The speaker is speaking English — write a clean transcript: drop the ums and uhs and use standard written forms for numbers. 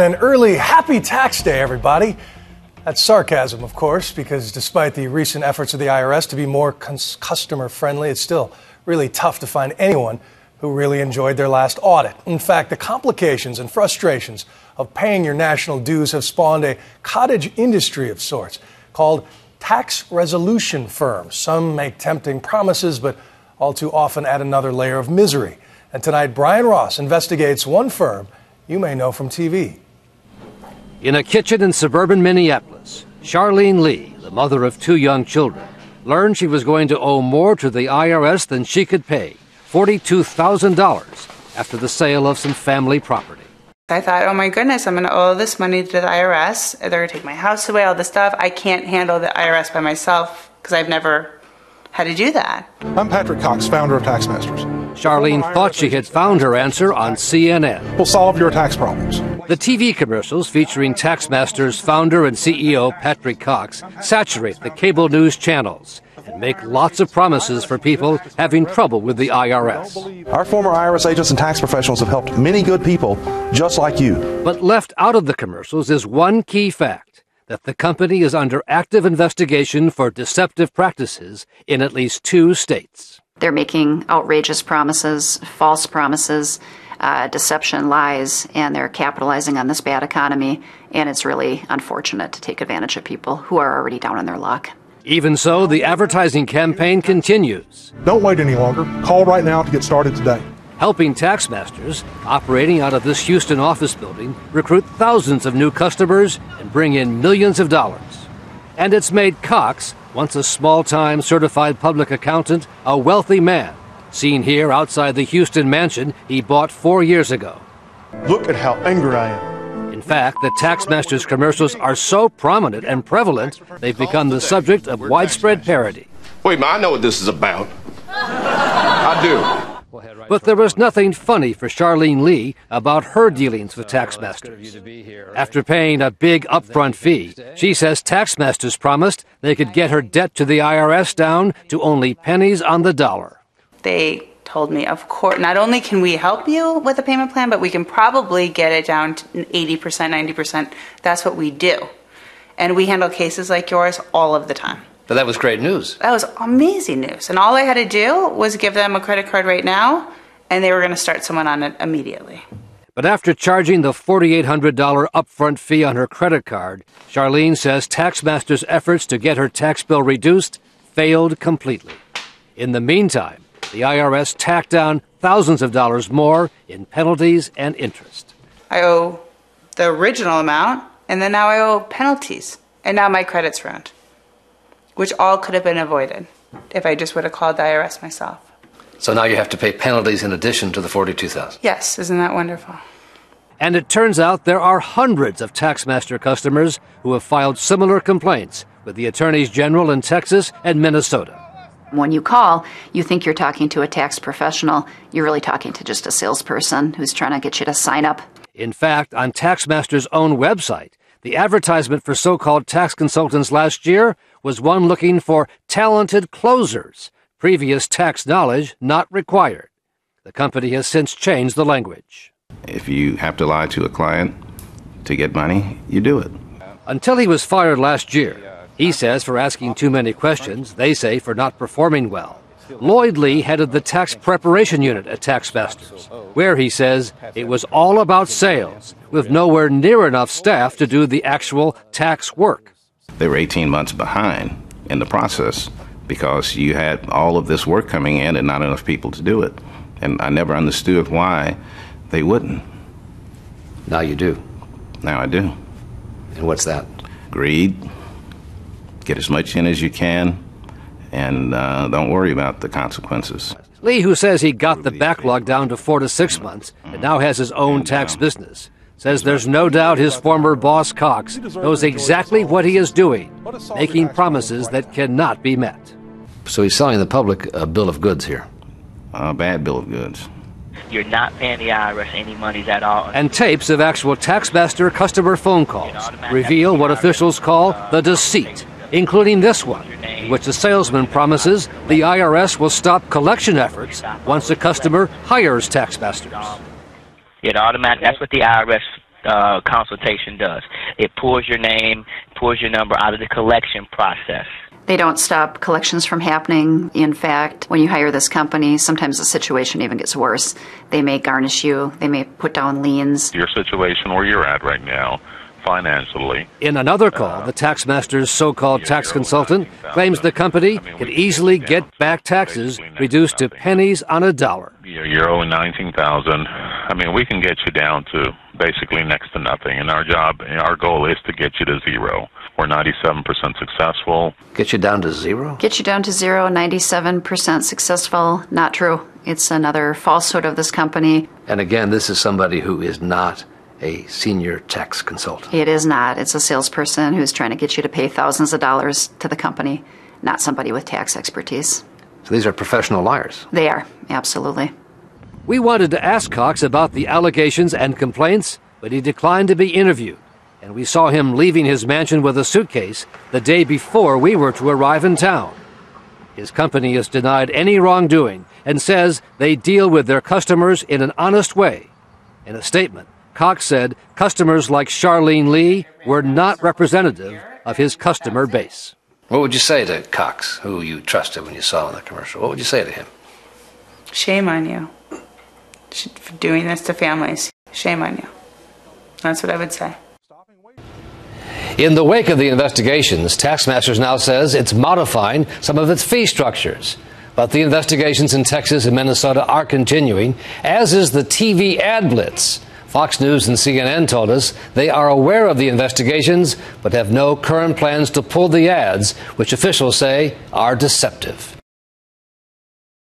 An early happy tax day, everybody. That's sarcasm, of course, because despite the recent efforts of the IRS to be more customer friendly, it's still really tough to find anyone who really enjoyed their last audit. In fact, the complications and frustrations of paying your national dues have spawned a cottage industry of sorts called tax resolution firms. Some make tempting promises, but all too often add another layer of misery. And tonight, Brian Ross investigates one firm you may know from TV. In a kitchen in suburban Minneapolis, Charlene Lee, the mother of 2 young children, learned she was going to owe more to the IRS than she could pay, $42,000, after the sale of some family property. I thought, oh my goodness, I'm going to owe this money to the IRS. They're going to take my house away, all this stuff. I can't handle the IRS by myself because I've never had to do that. I'm Patrick Cox, founder of TaxMasters. Charlene thought she had found her answer on CNN. We'll solve your tax problems. The TV commercials featuring TaxMasters founder and CEO Patrick Cox saturate the cable news channels and make lots of promises for people having trouble with the IRS. Our former IRS agents and tax professionals have helped many good people just like you. But left out of the commercials is one key fact, that the company is under active investigation for deceptive practices in at least 2 states. They're making outrageous promises, false promises, deception, lies, and they're capitalizing on this bad economy, and it's really unfortunate to take advantage of people who are already down on their luck. Even so, the advertising campaign continues. Don't wait any longer. Call right now to get started today. Helping TaxMasters, operating out of this Houston office building, recruit thousands of new customers and bring in millions of dollars. And it's made Cox, once a small-time certified public accountant, a wealthy man, seen here outside the Houston mansion he bought 4 years ago. Look at how angry I am. In fact, the TaxMasters commercials are so prominent and prevalent, they've become the subject of widespread parody. Wait a minute, I know what this is about. I do. But there was nothing funny for Charlene Lee about her dealings with TaxMasters. After paying a big upfront fee, she says TaxMasters promised they could get her debt to the IRS down to only pennies on the dollar. They told me, of course, not only can we help you with a payment plan, but we can probably get it down to 80%, 90%. That's what we do. And we handle cases like yours all of the time. But that was great news. That was amazing news. And all I had to do was give them a credit card right now, and they were going to start someone on it immediately. But after charging the $4,800 upfront fee on her credit card, Charlene says TaxMasters' efforts to get her tax bill reduced failed completely. In the meantime, the IRS tacked on thousands of dollars more in penalties and interest. I owe the original amount, and then now I owe penalties. And now my credit's ruined, which all could have been avoided if I just would have called the IRS myself. So now you have to pay penalties in addition to the $42,000. Yes, isn't that wonderful? And it turns out there are hundreds of TaxMaster customers who have filed similar complaints with the attorneys general in Texas and Minnesota. When you call, you think you're talking to a tax professional. You're really talking to just a salesperson who's trying to get you to sign up. In fact, on TaxMaster's own website, the advertisement for so-called tax consultants last year was one looking for talented closers. Previous tax knowledge not required. The company has since changed the language. If you have to lie to a client to get money, you do it. Until he was fired last year, he says for asking too many questions, they say for not performing well. Lloyd Lee headed the tax preparation unit at TaxMasters, where he says it was all about sales, with nowhere near enough staff to do the actual tax work. They were 18 months behind in the process because you had all of this work coming in and not enough people to do it. And I never understood why they wouldn't. Now you do. Now I do. And what's that? Greed. Get as much in as you can, and don't worry about the consequences. Lee, who says he got the backlog down to 4 to 6 months and now has his own tax business, says there's no doubt his former boss, Cox, knows exactly what he is doing, making promises that cannot be met. So he's selling the public a bill of goods here. A bad bill of goods. You're not paying the IRS any monies at all. And tapes of actual TaxMaster customer phone calls reveal what officials call the deceit, including this one, in which the salesman promises the IRS will stop collection efforts once a customer hires TaxMasters. It automatic. That's what the IRS consultation does. It pulls your name, pulls your number out of the collection process. They don't stop collections from happening. In fact, when you hire this company, sometimes the situation even gets worse. They may garnish you. They may put down liens. Your situation where you're at right now, financially. In another call, the TaxMasters' so-called tax consultant claims the company could easily get back taxes reduced to pennies on a dollar. You're owing $19,000. I mean, we can get you down to basically next to nothing. And our goal is to get you to zero. We're 97% successful. Get you down to zero? Get you down to zero, 97% successful. Not true. It's another falsehood of this company. And again, this is somebody who is not a senior tax consultant. It is not. It's a salesperson who's trying to get you to pay thousands of dollars to the company, not somebody with tax expertise. So these are professional liars. They are, absolutely. We wanted to ask Cox about the allegations and complaints, but he declined to be interviewed. And we saw him leaving his mansion with a suitcase the day before we were to arrive in town. His company has denied any wrongdoing and says they deal with their customers in an honest way. In a statement, Cox said customers like Charlene Lee were not representative of his customer base. What would you say to Cox, who you trusted when you saw in the commercial? What would you say to him? Shame on you for doing this to families. Shame on you. That's what I would say. In the wake of the investigations, TaxMasters now says it's modifying some of its fee structures. But the investigations in Texas and Minnesota are continuing, as is the TV ad blitz. Fox News and CNN told us they are aware of the investigations, but have no current plans to pull the ads, which officials say are deceptive.